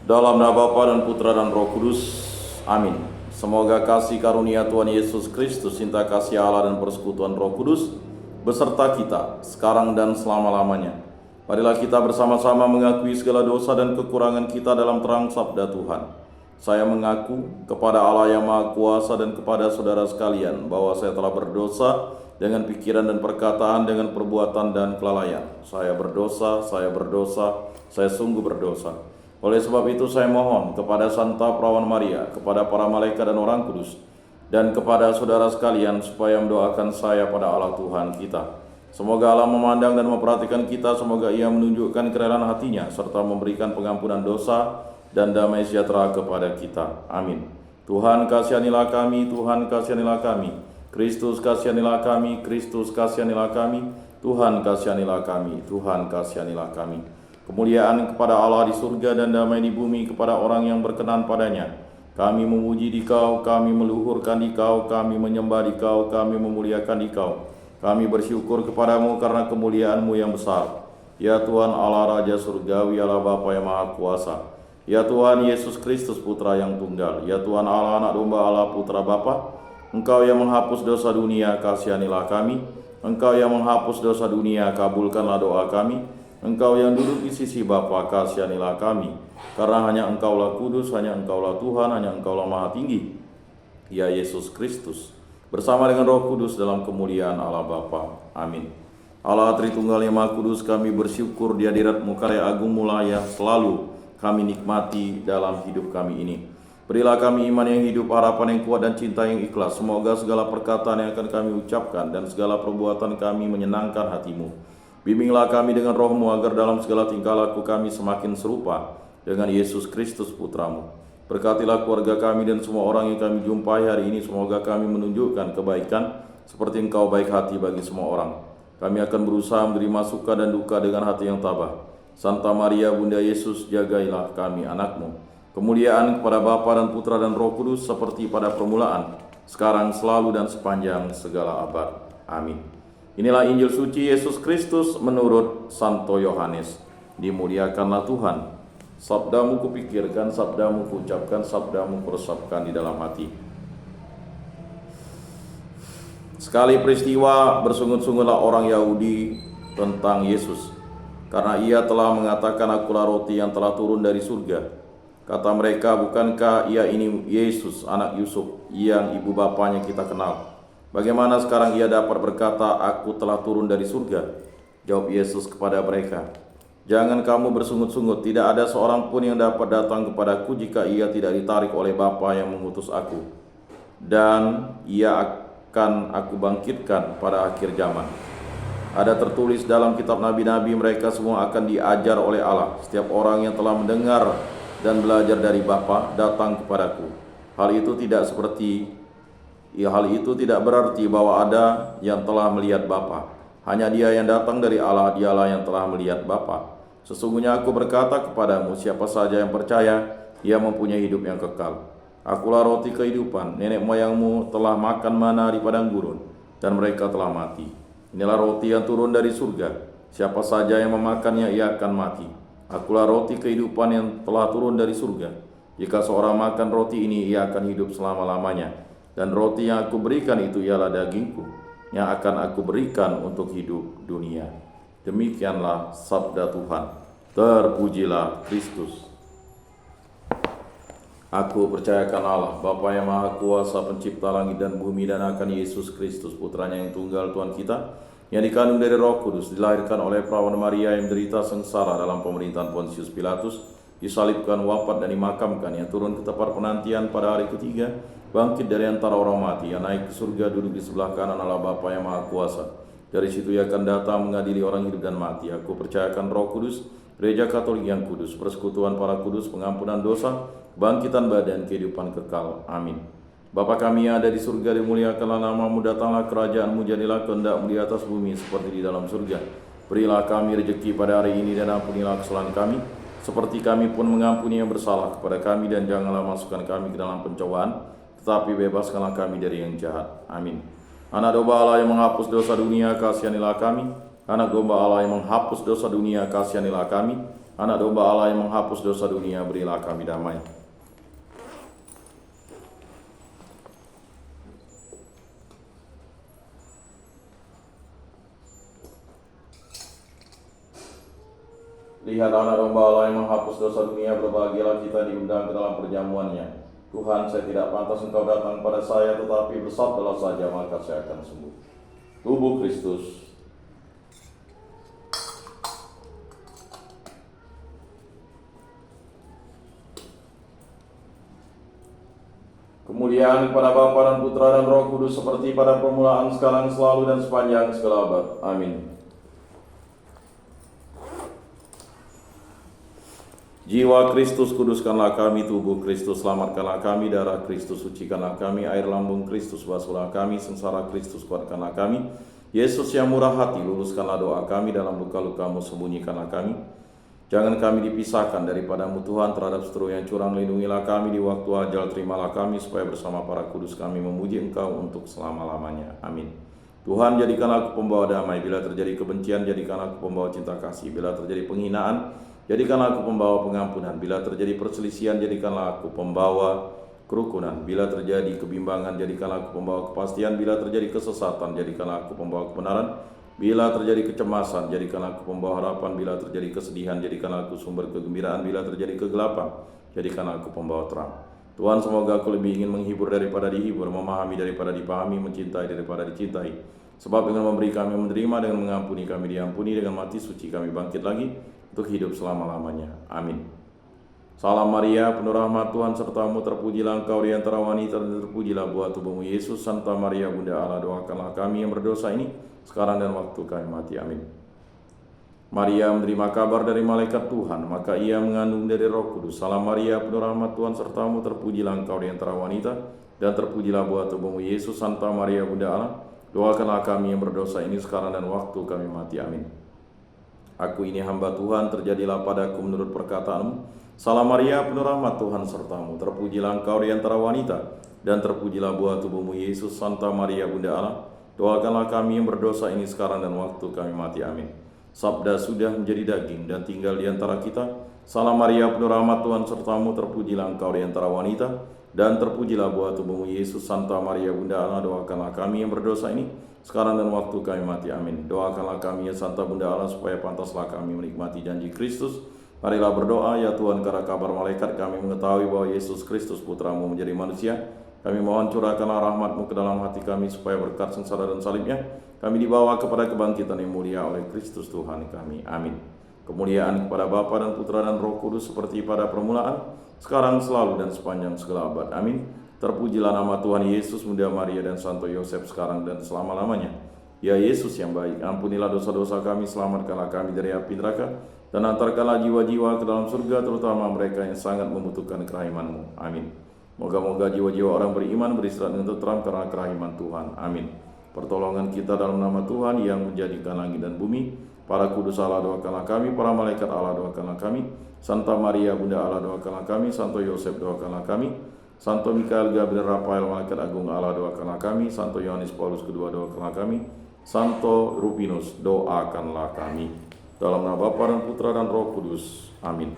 Dalam nama Bapa dan Putra dan Roh Kudus. Amin. Semoga kasih karunia Tuhan Yesus Kristus, cinta kasih Allah dan persekutuan Roh Kudus beserta kita sekarang dan selama-lamanya. Marilah kita bersama-sama mengakui segala dosa dan kekurangan kita dalam terang sabda Tuhan. Saya mengaku kepada Allah yang Maha Kuasa dan kepada saudara sekalian bahwa saya telah berdosa dengan pikiran dan perkataan, dengan perbuatan dan kelalaian. Saya berdosa, saya sungguh berdosa. Oleh sebab itu saya mohon kepada Santa Perawan Maria, kepada para malaikat dan orang kudus, dan kepada saudara sekalian supaya mendoakan saya pada Allah Tuhan kita. Semoga Allah memandang dan memperhatikan kita, semoga Ia menunjukkan kerelaan hatinya, serta memberikan pengampunan dosa dan damai sejahtera kepada kita. Amin. Tuhan kasihanilah kami, Tuhan kasihanilah kami. Kristus kasihanilah kami, Kristus kasihanilah kami. Tuhan kasihanilah kami, Tuhan kasihanilah kami. Kemuliaan kepada Allah di surga dan damai di bumi kepada orang yang berkenan padanya. Kami memuji Dikau, kami meluhurkan Dikau, kami menyembah Dikau, kami memuliakan Dikau. Kami bersyukur kepadamu karena kemuliaan-Mu yang besar. Ya Tuhan Allah Raja Surgawi, Allah Bapa yang Maha Kuasa. Ya Tuhan Yesus Kristus Putra yang Tunggal. Ya Tuhan Allah Anak Domba Allah Putra Bapa. Engkau yang menghapus dosa dunia, kasihanilah kami. Engkau yang menghapus dosa dunia, kabulkanlah doa kami. Engkau yang duduk di sisi Bapa, kasihanilah kami. Karena hanya Engkaulah kudus, hanya Engkaulah Tuhan, hanya Engkaulah Maha Tinggi. Ya Yesus Kristus, bersama dengan Roh Kudus dalam kemuliaan Allah Bapa. Amin. Allah Tritunggal yang Maha Kudus, kami bersyukur di hadirat-Mu karya agung-Mu yang selalu kami nikmati dalam hidup kami ini. Berilah kami iman yang hidup, harapan yang kuat, dan cinta yang ikhlas. Semoga segala perkataan yang akan kami ucapkan dan segala perbuatan kami menyenangkan hati-Mu. Bimbinglah kami dengan Roh-Mu agar dalam segala tingkah laku kami semakin serupa dengan Yesus Kristus Putra-Mu. Berkatilah keluarga kami dan semua orang yang kami jumpai hari ini. Semoga kami menunjukkan kebaikan seperti Engkau baik hati bagi semua orang. Kami akan berusaha menerima suka dan duka dengan hati yang tabah. Santa Maria Bunda Yesus, jagailah kami anak-Mu. Kemuliaan kepada Bapa dan Putra dan Roh Kudus seperti pada permulaan, sekarang, selalu, dan sepanjang segala abad. Amin. Inilah Injil suci Yesus Kristus menurut Santo Yohanes. Dimuliakanlah Tuhan. Sabdamu kupikirkan, sabdamu kuucapkan, sabdamu kuresapkan di dalam hati. Sekali peristiwa bersungut-sungutlah orang Yahudi tentang Yesus, karena Ia telah mengatakan, Akulah roti yang telah turun dari surga. Kata mereka, bukankah Ia ini Yesus, anak Yusuf, yang ibu bapanya kita kenal? Bagaimana sekarang Ia dapat berkata, Aku telah turun dari surga? Jawab Yesus kepada mereka, Jangan kamu bersungut-sungut, tidak ada seorang pun yang dapat datang kepadaku jika ia tidak ditarik oleh Bapa yang mengutus aku. Dan Ia akan aku bangkitkan pada akhir zaman. Ada tertulis dalam kitab nabi-nabi, mereka semua akan diajar oleh Allah. Setiap orang yang telah mendengar dan belajar dari Bapa datang kepadaku. Hal itu tidak berarti bahwa ada yang telah melihat Bapa. Hanya Dia yang datang dari Allah, Dialah yang telah melihat Bapa. Sesungguhnya aku berkata kepadamu, siapa saja yang percaya, ia mempunyai hidup yang kekal. Akulah roti kehidupan. Nenek moyangmu telah makan mana di padang gurun, dan mereka telah mati. Inilah roti yang turun dari surga. Siapa saja yang memakannya, ia akan mati. Akulah roti kehidupan yang telah turun dari surga. Jika seorang makan roti ini, ia akan hidup selama-lamanya. Dan roti yang aku berikan itu ialah dagingku, yang akan aku berikan untuk hidup dunia. Demikianlah sabda Tuhan. Terpujilah Kristus. Aku percayakan Allah, Bapa yang Maha Kuasa, pencipta langit dan bumi, dan akan Yesus Kristus, Putranya yang tunggal Tuhan kita, yang dikandung dari Roh Kudus, dilahirkan oleh Perawan Maria, yang menderita sengsara dalam pemerintahan Pontius Pilatus, disalibkan, wafat, dan dimakamkan, yang turun ke tempat penantian pada hari ketiga, bangkit dari antara orang mati, yang naik ke surga, duduk di sebelah kanan Allah Bapa yang Maha Kuasa. Dari situ Ia akan datang mengadili orang hidup dan mati. Aku percayakan Roh Kudus, Gereja Katolik yang kudus, persekutuan para kudus, pengampunan dosa, bangkitan badan, kehidupan kekal. Amin. Bapa kami yang ada di surga, dimuliakanlah nama-Mu, datanglah kerajaan-Mu, jadilah kehendak-Mu di atas bumi seperti di dalam surga. Berilah kami rezeki pada hari ini, dan ampunilah kesalahan kami, seperti kami pun mengampuni yang bersalah kepada kami, dan janganlah masukkan kami ke dalam pencobaan, tetapi bebaskanlah kami dari yang jahat. Amin. Anak domba Allah yang menghapus dosa dunia, kasihanilah kami. Anak domba Allah yang menghapus dosa dunia, kasihanilah kami. Anak domba Allah yang menghapus dosa dunia, berilah kami damai. Lihat anak domba Allah yang menghapus dosa dunia, berbahagialah kita diundang ke dalam perjamuannya. Tuhan, saya tidak pantas Engkau datang pada saya, tetapi bersabdalah saja, maka saya akan sembuh. Tubuh Kristus. Kemuliaan kepada Bapa dan Putra dan Roh Kudus, seperti pada permulaan, sekarang, selalu, dan sepanjang segala abad. Amin. Jiwa Kristus, kuduskanlah kami. Tubuh Kristus, selamatkanlah kami. Darah Kristus, sucikanlah kami. Air lambung Kristus, basuhlah kami. Sengsara Kristus, kuatkanlah kami. Yesus yang murah hati, luluskanlah doa kami. Dalam luka-lukamu, sembunyikanlah kami. Jangan kami dipisahkan daripadamu Tuhan. Terhadap seteru yang curang, lindungilah kami. Di waktu ajal, terimalah kami, supaya bersama para kudus kami memuji Engkau untuk selama-lamanya. Amin. Tuhan, jadikanlah aku pembawa damai. Bila terjadi kebencian, jadikanlah aku pembawa cinta kasih. Bila terjadi penghinaan, jadikanlah aku pembawa pengampunan. Bila terjadi perselisihan, jadikanlah aku pembawa kerukunan. Bila terjadi kebimbangan, jadikanlah aku pembawa kepastian. Bila terjadi kesesatan, jadikanlah aku pembawa kebenaran. Bila terjadi kecemasan, jadikanlah aku pembawa harapan. Bila terjadi kesedihan, jadikanlah aku sumber kegembiraan. Bila terjadi kegelapan, jadikanlah aku pembawa terang. Tuhan, semoga aku lebih ingin menghibur daripada dihibur, memahami daripada dipahami, mencintai daripada dicintai. Sebab dengan memberi kami menerima, dengan mengampuni kami diampuni, dengan mati suci kami bangkit lagi untuk hidup selama-lamanya. Amin. Salam Maria, penuh rahmat, Tuhan sertamu, terpujilah engkau di antara wanita, dan terpujilah buah tubuhmu Yesus. Santa Maria, Bunda Allah, doakanlah kami yang berdosa ini, sekarang dan waktu kami mati. Amin. Maria menerima kabar dari malaikat Tuhan, maka ia mengandung dari Roh Kudus. Salam Maria, penuh rahmat, Tuhan sertamu, terpujilah engkau di antara wanita, dan terpujilah buah tubuhmu Yesus. Santa Maria, Bunda Allah, doakanlah kami yang berdosa ini, sekarang dan waktu kami mati. Amin. Aku ini hamba Tuhan, terjadilah padaku menurut perkataanmu. Salam Maria, penuh rahmat, Tuhan sertamu, terpujilah engkau di antara wanita, dan terpujilah buah tubuhmu Yesus. Santa Maria, Bunda Allah, doakanlah kami yang berdosa ini, sekarang dan waktu kami mati. Amin. Sabda sudah menjadi daging dan tinggal di antara kita. Salam Maria, penuh rahmat, Tuhan sertamu, terpujilah engkau di antara wanita, dan terpujilah buah tubuhmu Yesus. Santa Maria, Bunda Allah, doakanlah kami yang berdosa ini, sekarang dan waktu kami mati. Amin. Doakanlah kami ya Santa Bunda Allah, supaya pantaslah kami menikmati janji Kristus. Marilah berdoa, ya Tuhan, karena kabar malaikat kami mengetahui bahwa Yesus Kristus putramu menjadi manusia. Kami mohon curahkanlah rahmat-Mu ke dalam hati kami, supaya berkat sengsara dan salibnya kami dibawa kepada kebangkitan yang mulia oleh Kristus Tuhan kami. Amin. Kemuliaan kepada Bapa dan Putra dan Roh Kudus, seperti pada permulaan, sekarang, selalu, dan sepanjang segala abad. Amin. Terpujilah nama Tuhan Yesus, Bunda Maria, dan Santo Yosef, sekarang dan selama-lamanya. Ya Yesus yang baik, ampunilah dosa-dosa kami, selamatkanlah kami dari api neraka, dan antarkanlah jiwa-jiwa ke dalam surga, terutama mereka yang sangat membutuhkan kerahiman-Mu. Amin. Moga-moga jiwa-jiwa orang beriman beristirahat dengan tenteram karena kerahiman Tuhan. Amin. Pertolongan kita dalam nama Tuhan yang menjadikan langit dan bumi. Para kudus Allah, doakanlah kami. Para malaikat Allah, doakanlah kami. Santa Maria, Bunda Allah, doakanlah kami. Santo Yosef, doakanlah kami. Santo Mikael, Gabriel, Rafael, malaikat agung Allah, doakanlah kami. Santo Yohanes Paulus II, doakanlah kami. Santo Rupinus, doakanlah kami. Dalam nama Bapa dan Putra dan Roh Kudus. Amin.